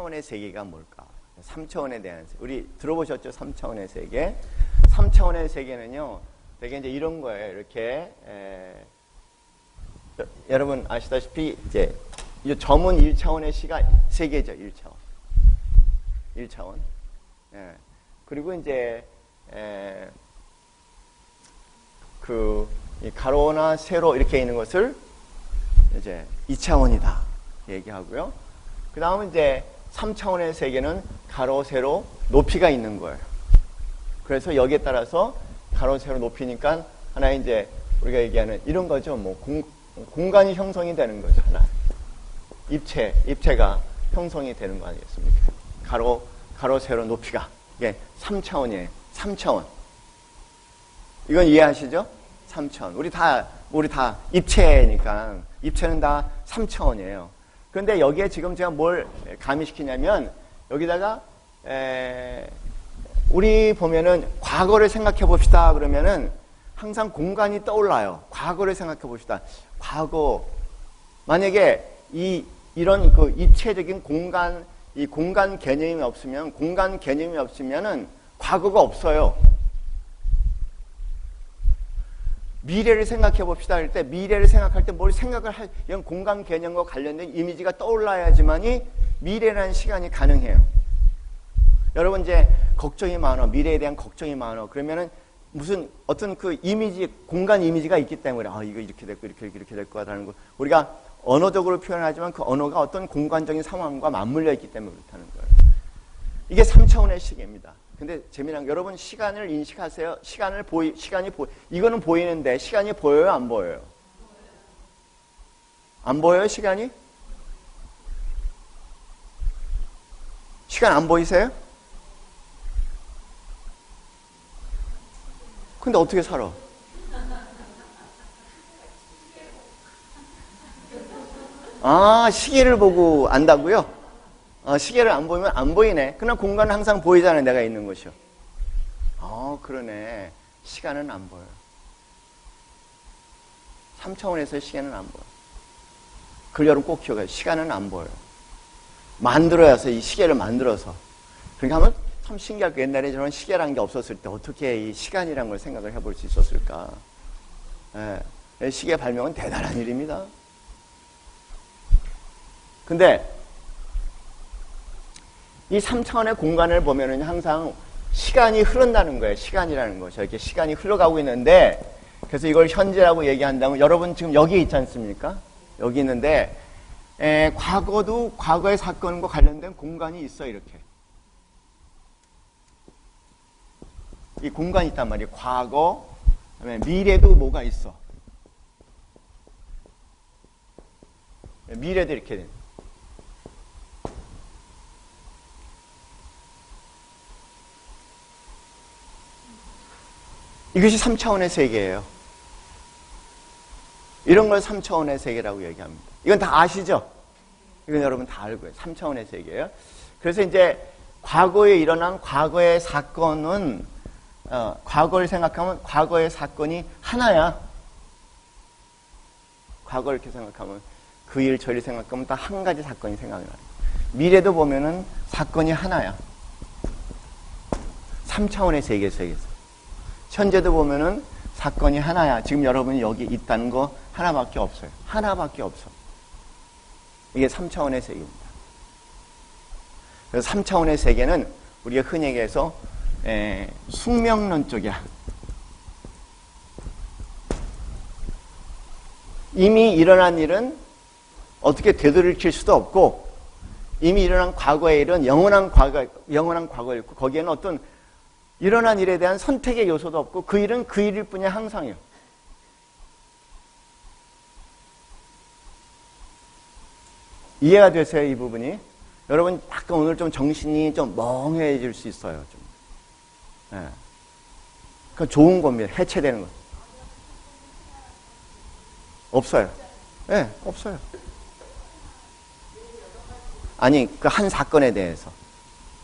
3차원의 세계가 뭘까? 3차원에 대한 우리 들어보셨죠? 3차원의 세계. 3차원의 세계는요, 되게 이제 이런 거예요. 이렇게 여러분 아시다시피 이제 점은 1차원의 세계죠. 1차원. 예. 그리고 이제 이 가로나 세로 이렇게 있는 것을 이제 2차원이다 얘기하고요. 그 다음은 이제 3차원의 세계는 가로, 세로, 높이가 있는 거예요. 그래서 여기에 따라서 가로, 세로, 높이니까 하나의 이제 우리가 얘기하는 이런 거죠. 뭐 공간이 형성이 되는 거죠. 하나. 입체가 형성이 되는 거 아니겠습니까? 가로, 세로, 높이가. 이게 3차원이에요. 3차원. 이건 이해하시죠? 3차원. 우리 다 입체니까. 입체는 다 3차원이에요. 그런데 여기에 지금 제가 뭘 가미시키냐면, 여기다가, 우리 보면은 과거를 생각해 봅시다. 그러면은 항상 공간이 떠올라요. 과거를 생각해 봅시다. 과거. 만약에 이런 그 입체적인 이 공간 개념이 없으면은 과거가 없어요. 미래를 생각해 봅시다 할 때, 미래를 생각할 때 뭘 이런 공간 개념과 관련된 이미지가 떠올라야지만이 미래라는 시간이 가능해요. 여러분 이제 걱정이 많아. 미래에 대한 걱정이 많아. 그러면은 어떤 그 공간 이미지가 있기 때문에, 이거 이렇게 됐고, 이렇게 될 거다라는 거. 우리가 언어적으로 표현하지만 그 언어가 어떤 공간적인 상황과 맞물려 있기 때문에 그렇다는 거예요. 이게 3차원의 시계입니다. 근데 재미난 게 여러분 시간을 인식하세요. 이거는 보이는데 시간이 보여요? 안 보여요? 안 보여요? 시간이? 시간 안 보이세요? 근데 어떻게 살아? 시계를 보고 안다고요? 시계를 안 보이면 안 보이네. 그러나 공간은 항상 보이잖아요. 내가 있는 곳이요. 그러네. 시간은 안 보여요. 3차원에서의 시간은 안 보여요. 그걸 여러분 꼭 기억해요. 시간은 안 보여요. 만들어야서 이 시계를 만들어서. 그러니까 하면 참 신기할 거 옛날에 저런 시계라는 게 없었을 때 어떻게 이 시간이라는 걸 생각을 해볼 수 있었을까. 시계 발명은 대단한 일입니다. 근데 이 3차원의 공간을 보면은 항상 시간이 흐른다는 거예요. 시간이라는 것이. 이렇게 시간이 흘러가고 있는데, 그래서 이걸 현재라고 얘기한다면, 여러분 지금 여기 있지 않습니까? 여기 있는데, 과거의 사건과 관련된 공간이 있어, 이렇게. 이 공간이 있단 말이에요. 과거, 그다음에 미래도 뭐가 있어. 미래도 이렇게 돼. 이것이 3차원의 세계예요. 이런 걸 3차원의 세계라고 얘기합니다. 이건 다 아시죠? 이건 여러분 다 알고요. 3차원의 세계예요. 그래서 이제 과거에 일어난 과거의 사건은 과거를 생각하면 과거의 사건이 하나야. 과거를 이렇게 생각하면 그 일, 저 일 생각하면 딱 한 가지 사건이 생각이 나요. 미래도 보면은 사건이 하나야. 3차원의 세계에서. 현재도 보면은 사건이 하나야. 지금 여러분이 여기 있다는 거 하나밖에 없어요. 하나밖에 없어. 이게 3차원의 세계입니다. 그래서 3차원의 세계는 우리가 흔히 얘기해서 숙명론 쪽이야. 이미 일어난 일은 어떻게 되돌이킬 수도 없고, 이미 일어난 과거의 일은 영원한 과거였고, 거기에는 어떤 일어난 일에 대한 선택의 요소도 없고, 그 일은 그 일일 뿐이야. 항상이요. 이해가 되세요? 이 부분이? 여러분 약간 오늘 좀 정신이 좀 멍해질 수 있어요. 좀. 그 좋은 겁니다. 해체되는 거. 없어요. 없어요. 아니, 그 한 사건에 대해서.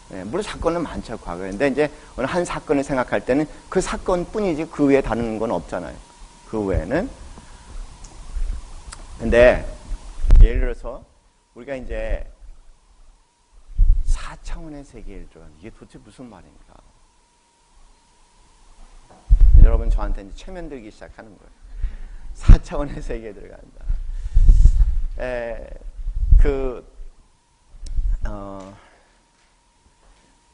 물론 사건은 많죠, 과거에. 근데 이제 어느 한 사건을 생각할 때는 그 사건뿐이지 그 외에 다른 건 없잖아요. 그 외에는. 근데 예를 들어서 우리가 이제 4차원의 세계에 들어간다. 이게 도대체 무슨 말인가? 여러분 저한테 이제 최면 들기 시작하는 거예요. 4차원의 세계에 들어간다.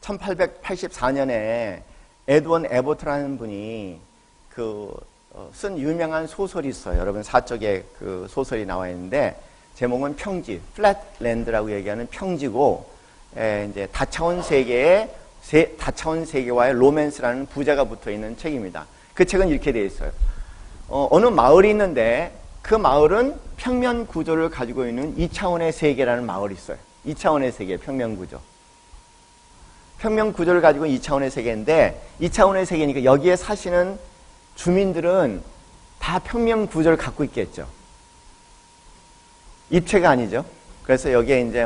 1884년에 에드원 에버트라는 분이 쓴 유명한 소설이 있어요. 여러분 사쪽에 그 소설이 나와 있는데 제목은 평지, 플랫랜드라고 얘기하는 평지고, 이제 다차원 세계와의 로맨스라는 부제가 붙어 있는 책입니다. 그 책은 이렇게 되어 있어요. 어느 마을이 있는데 그 마을은 평면 구조를 가지고 있는 2차원의 세계라는 마을이 있어요. 2차원의 세계, 평면 구조. 평면 구조를 가지고 2차원의 세계인데 2차원의 세계니까 여기에 사시는 주민들은 다 평면 구조를 갖고 있겠죠. 입체가 아니죠. 그래서 여기에 이제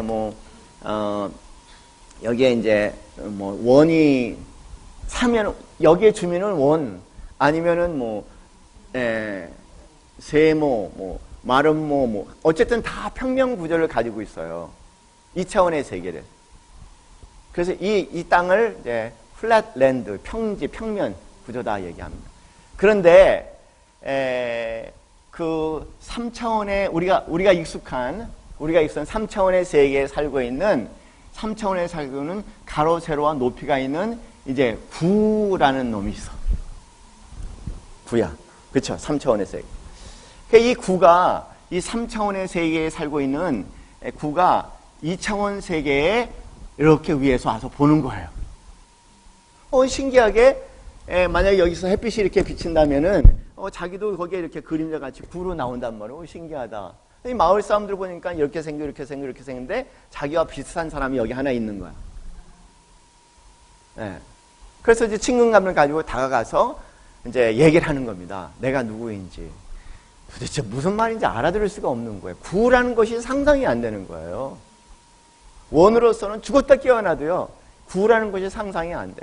원이 사면 여기에 주민은 원 아니면은 세모, 마름모 어쨌든 다 평면 구조를 가지고 있어요. 2차원의 세계를. 그래서 이 땅을 이제 플랫랜드, 평지, 평면 구조다 얘기합니다. 그런데 그 3차원의 우리가 익숙한 3차원의 세계에 살고 있는 3차원에 살고 있는 가로 세로와 높이가 있는 이제 구라는 놈이 있어. 구야. 그렇죠? 3차원의 세계. 그러니까 이 구가 이 3차원의 세계에 살고 있는 구가 2차원 세계에 이렇게 위에서 와서 보는 거예요. 신기하게 만약에 여기서 햇빛이 이렇게 비친다면은 자기도 거기에 이렇게 그림자 같이 구로 나온단 말이에요. 신기하다. 이 마을 사람들 보니까 이렇게 생겼는데 자기와 비슷한 사람이 여기 하나 있는 거야. 그래서 이제 친근감을 가지고 다가가서 이제 얘기를 하는 겁니다. 내가 누구인지. 도대체 무슨 말인지 알아들을 수가 없는 거예요. 구라는 것이 상상이 안 되는 거예요. 원으로서는 죽었다 깨어나도요. 구라는 것이 상상이 안 돼.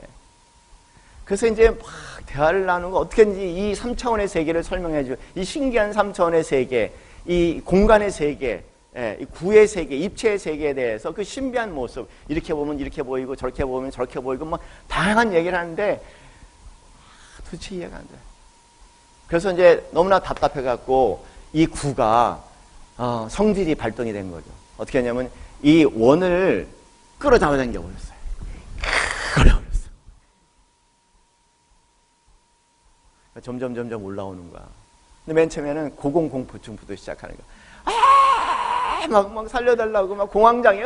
그래서 이제 막 대화를 나누고 어떻게든지 이 3차원의 세계를 설명해 줘. 이 신기한 3차원의 세계, 이 공간의 세계, 이 구의 세계, 입체의 세계에 대해서 그 신비한 모습, 이렇게 보면 이렇게 보이고 저렇게 보면 저렇게 보이고 막 다양한 얘기를 하는데 도대체 이해가 안 돼. 그래서 이제 너무나 답답해갖고 이 구가 성질이 발동이 된 거죠. 어떻게 하냐면 이 원을 끌어잡아당겨 버렸어요. 끌어버렸어. 점점 올라오는 거야. 근데 맨 처음에는 고공공포증부터 시작하는 거야. 막 살려달라고 막 공황장애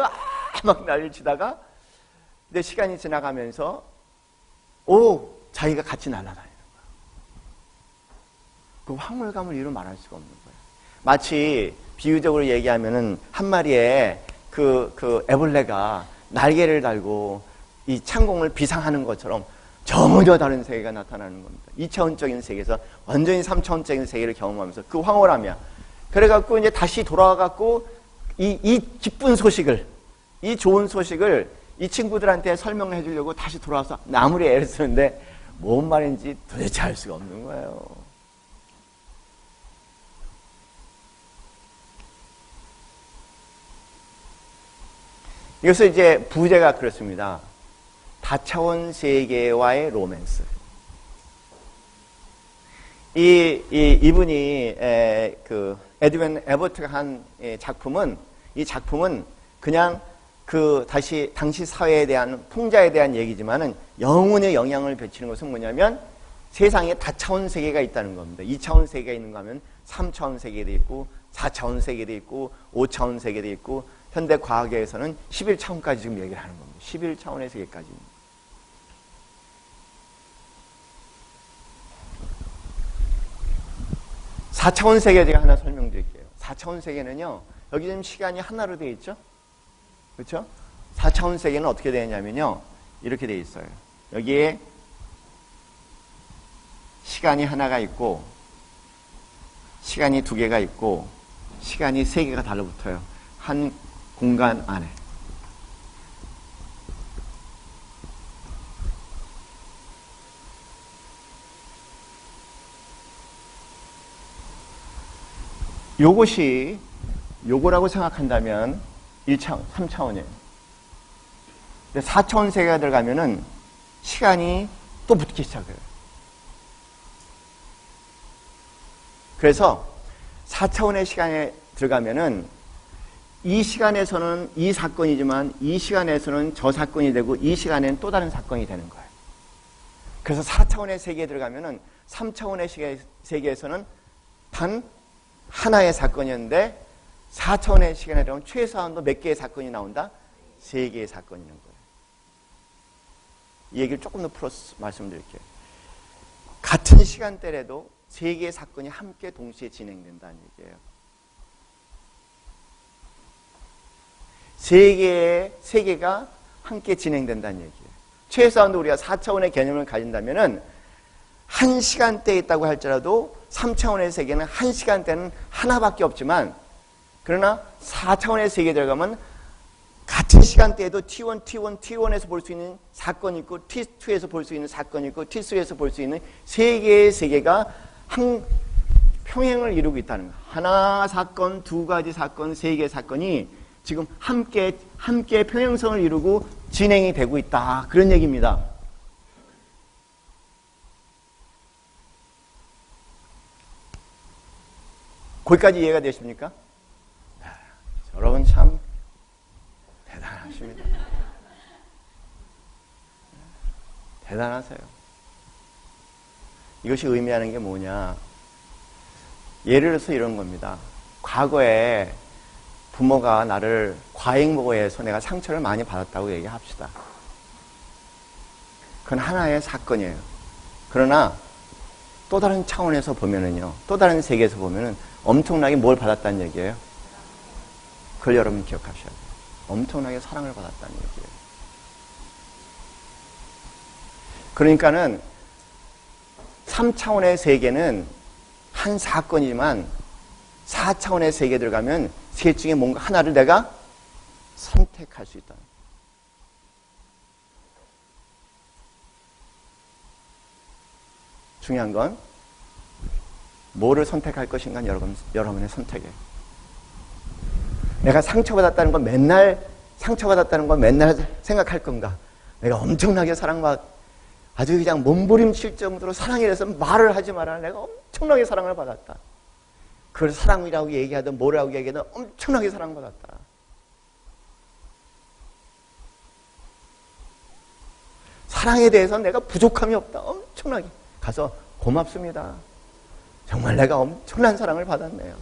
막 난리를 치다가 근데 시간이 지나가면서 자기가 같이 날아다니는 거야. 그 황홀감을 이루 말할 수가 없는 거야. 마치 비유적으로 얘기하면은 한 마리의 그 애벌레가 날개를 달고 이 창공을 비상하는 것처럼 전혀 다른 세계가 나타나는 겁니다. 2차원적인 세계에서 완전히 3차원적인 세계를 경험하면서 그 황홀함이야. 그래갖고 이제 다시 돌아와갖고 이 기쁜 소식을, 이 좋은 소식을 이 친구들한테 설명해 주려고 다시 돌아와서 아무리 애를 쓰는데 뭔 말인지 도대체 알 수가 없는 거예요. 이것을 이제 부제가 그렇습니다. 다차원 세계와의 로맨스. 이분이 그 에드윈 에버트가 한 작품은 이 작품은 그냥 당시 사회에 대한 풍자에 대한 얘기지만은 영혼에 영향을 미치는 것은 뭐냐면 세상에 다차원 세계가 있다는 겁니다. 2차원 세계가 있는가 하면 3차원 세계도 있고 4차원 세계도 있고 5차원 세계도 있고 현대 과학에서는 11차원까지 지금 얘기를 하는 겁니다. 11차원의 세계까지. 4차원 세계 제가 하나 설명드릴게요. 4차원 세계는요. 여기 지금 시간이 하나로 되어 있죠? 그렇죠? 4차원 세계는 어떻게 되냐면요. 이렇게 되어 있어요. 여기에 시간이 하나가 있고 시간이 두 개가 있고 시간이 세 개가 달라붙어요. 한 공간 안에. 요거라고 생각한다면 1차원, 3차원이에요. 근데 4차원 세계가 들어가면은 시간이 또 붙기 시작해요. 그래서 4차원의 시간에 들어가면은 이 시간에서는 이 사건이지만 이 시간에서는 저 사건이 되고 이 시간에는 또 다른 사건이 되는 거예요. 그래서 4차원의 세계에 들어가면은 3차원의 세계에서는 단 하나의 사건이었는데 4차원의 시간에 들어가면 최소한도 몇 개의 사건이 나온다? 3개의 사건이 있는 거예요. 이 얘기를 조금 더 풀어서 말씀드릴게요. 같은 시간대라도 3개의 사건이 함께 동시에 진행된다는 얘기예요. 3개의 세계가 함께 진행된다는 얘기예요. 최소한도 우리가 4차원의 개념을 가진다면은 한 시간대에 있다고 할지라도 3차원의 세계는 한 시간대는 하나밖에 없지만 그러나 4차원의 세계에 들어가면 같은 시간대에도 T1, T1, T1에서 볼 수 있는 사건이 있고 T2에서 볼 수 있는 사건이 있고 T3에서 볼 수 있는 3개의 세계가 한 평행을 이루고 있다는 거예요. 하나 사건, 2가지 사건, 3개의 사건이 지금 함께 평행성을 이루고 진행이 되고 있다. 그런 얘기입니다. 거기까지 이해가 되십니까? 여러분 참 대단하십니다. 대단하세요. 이것이 의미하는 게 뭐냐? 예를 들어서 이런 겁니다. 과거에 부모가 나를 과잉보호해서 내가 상처를 많이 받았다고 얘기합시다. 그건 하나의 사건이에요. 그러나 또 다른 차원에서 보면은요, 또 다른 세계에서 보면은 엄청나게 뭘 받았다는 얘기예요? 그걸 여러분 기억하셔야 돼요. 엄청나게 사랑을 받았다는 얘기예요. 그러니까는 3차원의 세계는 한 사건이지만 4차원의 세계에 들어가면 셋 중에 뭔가 하나를 내가 선택할 수 있다. 중요한 건 뭐를 선택할 것인가 여러분의 선택이에요. 내가 상처받았다는 건 맨날 생각할 건가? 내가 엄청나게 아주 그냥 몸부림칠 정도로 사랑에 대해서 말을 하지 마라. 내가 엄청나게 사랑을 받았다. 그걸 사랑이라고 얘기하든 뭐라고 얘기하든 엄청나게 사랑받았다. 사랑에 대해서 내가 부족함이 없다. 엄청나게. 가서 고맙습니다. 정말 내가 엄청난 사랑을 받았네요.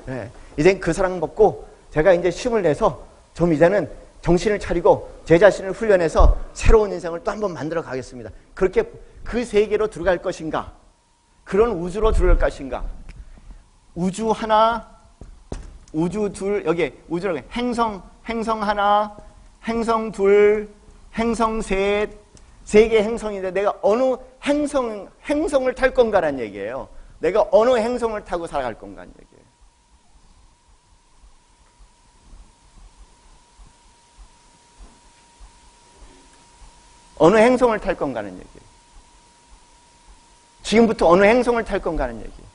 네. 이젠 그 사랑 먹고 제가 이제 힘을 내서 좀 이제는 정신을 차리고 제 자신을 훈련해서 새로운 인생을 또 한번 만들어 가겠습니다. 그렇게 그 세계로 들어갈 것인가? 그런 우주로 들어갈 것인가? 우주 하나, 우주 둘, 여기 우주로 행성 하나, 행성 둘, 행성 셋, 3개 행성인데 내가 어느 행성을 탈 건가라는 얘기예요. 내가 어느 행성을 타고 살아갈 건가라는 얘기예요. 어느 행성을 탈 건가는 얘기예요. 지금부터 어느 행성을 탈 건가는 얘기예요.